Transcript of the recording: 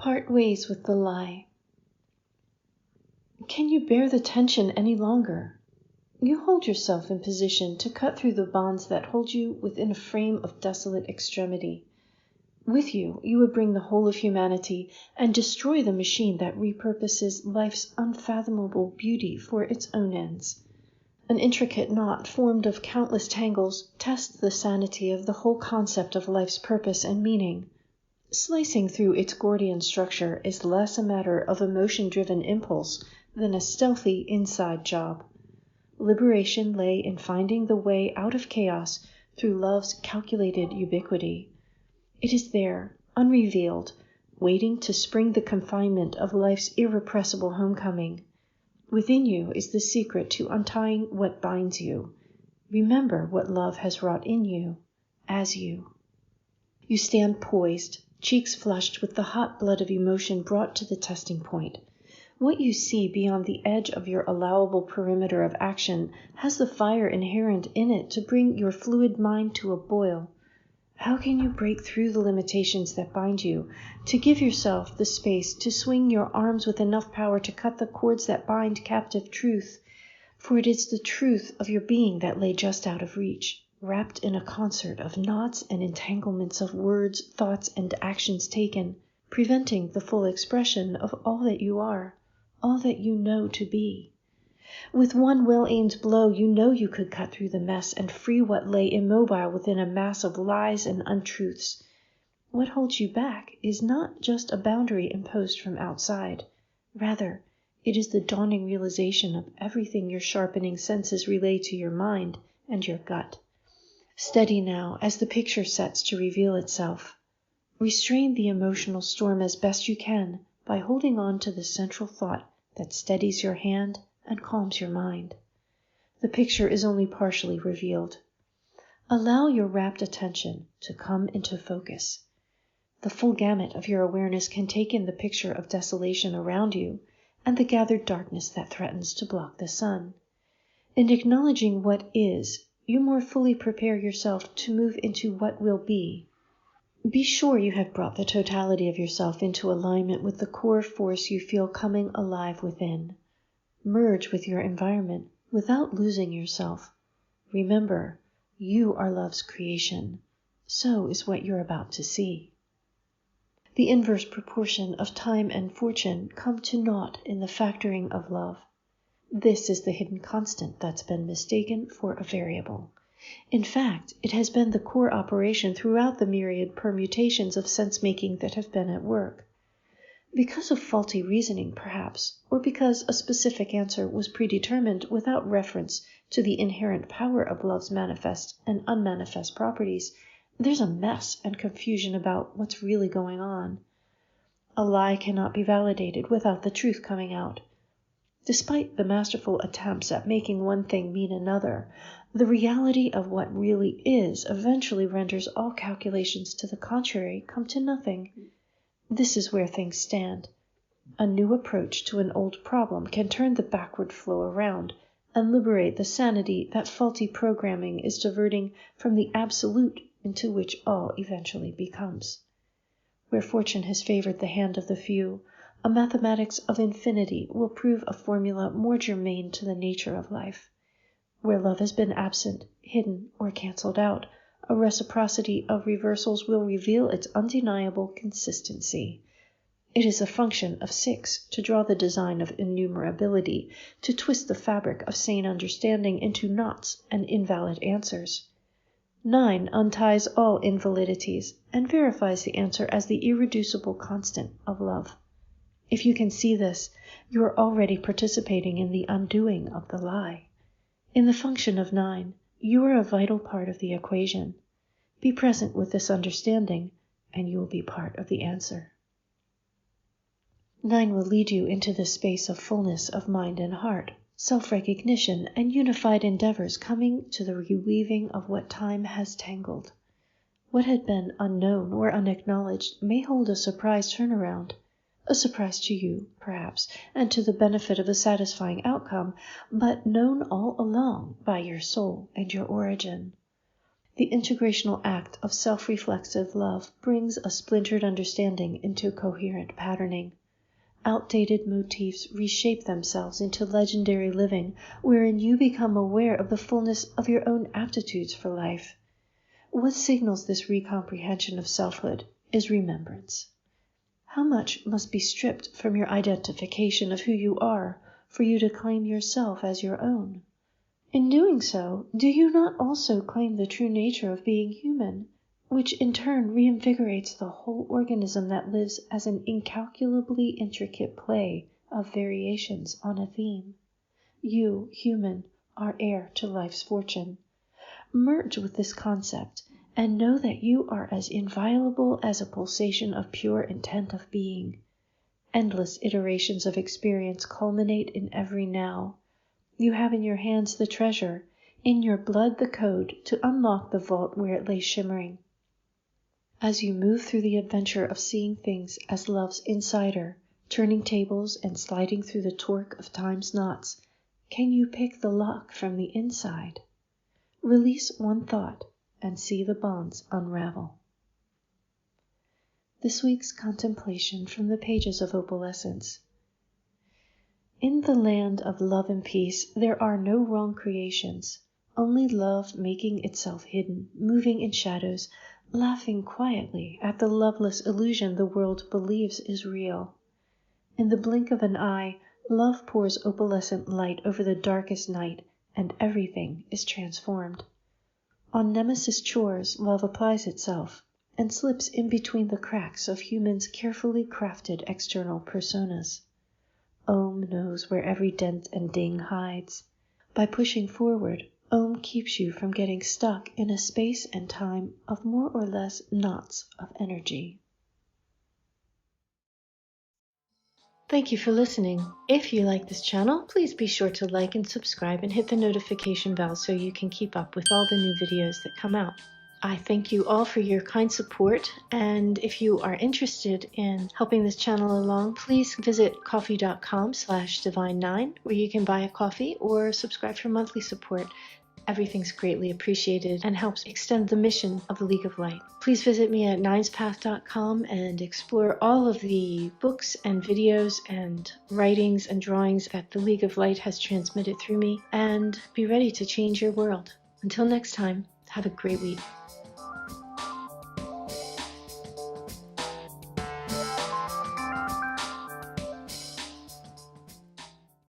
Part ways with the lie. Can you bear the tension any longer? You hold yourself in position to cut through the bonds that hold you within a frame of desolate extremity. With you, you would bring the whole of humanity and destroy the machine that repurposes life's unfathomable beauty for its own ends. An intricate knot formed of countless tangles tests the sanity of the whole concept of life's purpose and meaning. Slicing through its Gordian structure is less a matter of emotion-driven impulse than a stealthy inside job. Liberation lay in finding the way out of chaos through love's calculated ubiquity. It is there, unrevealed, waiting to spring the confinement of life's irrepressible homecoming. Within you is the secret to untying what binds you. Remember what love has wrought in you, as you. You stand poised, cheeks flushed with the hot blood of emotion brought to the testing point. What you see beyond the edge of your allowable perimeter of action has the fire inherent in it to bring your fluid mind to a boil. How can you break through the limitations that bind you, to give yourself the space to swing your arms with enough power to cut the cords that bind captive truth? For it is the truth of your being that lay just out of reach, wrapped in a concert of knots and entanglements of words, thoughts, and actions taken, preventing the full expression of all that you are, all that you know to be. With one well-aimed blow, you know you could cut through the mess and free what lay immobile within a mass of lies and untruths. What holds you back is not just a boundary imposed from outside. Rather, it is the dawning realization of everything your sharpening senses relay to your mind and your gut. Steady now as the picture sets to reveal itself. Restrain the emotional storm as best you can by holding on to the central thought that steadies your hand and calms your mind. The picture is only partially revealed. Allow your rapt attention to come into focus. The full gamut of your awareness can take in the picture of desolation around you and the gathered darkness that threatens to block the sun. In acknowledging what is, you more fully prepare yourself to move into what will be. Be sure you have brought the totality of yourself into alignment with the core force you feel coming alive within. Merge with your environment without losing yourself. Remember, you are love's creation. So is what you're about to see. The inverse proportion of time and fortune come to naught in the factoring of love. This is the hidden constant that's been mistaken for a variable. In fact, it has been the core operation throughout the myriad permutations of sense-making that have been at work. Because of faulty reasoning, perhaps, or because a specific answer was predetermined without reference to the inherent power of love's manifest and unmanifest properties, there's a mess and confusion about what's really going on. A lie cannot be validated without the truth coming out. Despite the masterful attempts at making one thing mean another, the reality of what really is eventually renders all calculations to the contrary come to nothing. This is where things stand. A new approach to an old problem can turn the backward flow around and liberate the sanity that faulty programming is diverting from the absolute into which all eventually becomes. Where fortune has favored the hand of the few, a mathematics of infinity will prove a formula more germane to the nature of life. Where love has been absent, hidden, or cancelled out, a reciprocity of reversals will reveal its undeniable consistency. It is a function of 6 to draw the design of innumerability, to twist the fabric of sane understanding into knots and invalid answers. 9 unties all invalidities and verifies the answer as the irreducible constant of love. If you can see this, you are already participating in the undoing of the lie. In the function of 9, you are a vital part of the equation. Be present with this understanding, and you will be part of the answer. 9 will lead you into the space of fullness of mind and heart, self-recognition, and unified endeavors coming to the reweaving of what time has tangled. What had been unknown or unacknowledged may hold a surprise turnaround. A surprise to you, perhaps, and to the benefit of a satisfying outcome, but known all along by your soul and your origin. The integrational act of self-reflexive love brings a splintered understanding into coherent patterning. Outdated motifs reshape themselves into legendary living, wherein you become aware of the fullness of your own aptitudes for life. What signals this recomprehension of selfhood is remembrance. How much must be stripped from your identification of who you are for you to claim yourself as your own? In doing so, do you not also claim the true nature of being human, which in turn reinvigorates the whole organism that lives as an incalculably intricate play of variations on a theme? You, human, are heir to life's fortune. Merge with this concept and know that you are as inviolable as a pulsation of pure intent of being. Endless iterations of experience culminate in every now. You have in your hands the treasure, in your blood the code to unlock the vault where it lay shimmering. As you move through the adventure of seeing things as love's insider, turning tables and sliding through the torque of time's knots, can you pick the lock from the inside? Release one thought and see the bonds unravel. This week's contemplation from the pages of Opalescence. In the land of love and peace, there are no wrong creations, only love making itself hidden, moving in shadows, laughing quietly at the loveless illusion the world believes is real. In the blink of an eye, love pours opalescent light over the darkest night, and everything is transformed. On Nemesis chores, love applies itself, and slips in between the cracks of humans' carefully crafted external personas. Om knows where every dent and ding hides. By pushing forward, Om keeps you from getting stuck in a space and time of more or less knots of energy. Thank you for listening. If you like this channel, please be sure to like and subscribe and hit the notification bell so you can keep up with all the new videos that come out. I thank you all for your kind support, and if you are interested in helping this channel along, please visit ko-fi.com/divine9, where you can buy a coffee or subscribe for monthly support. Everything's greatly appreciated and helps extend the mission of the League of Light. Please visit me at ninespath.com and explore all of the books and videos and writings and drawings that the League of Light has transmitted through me, and be ready to change your world. Until next time, have a great week.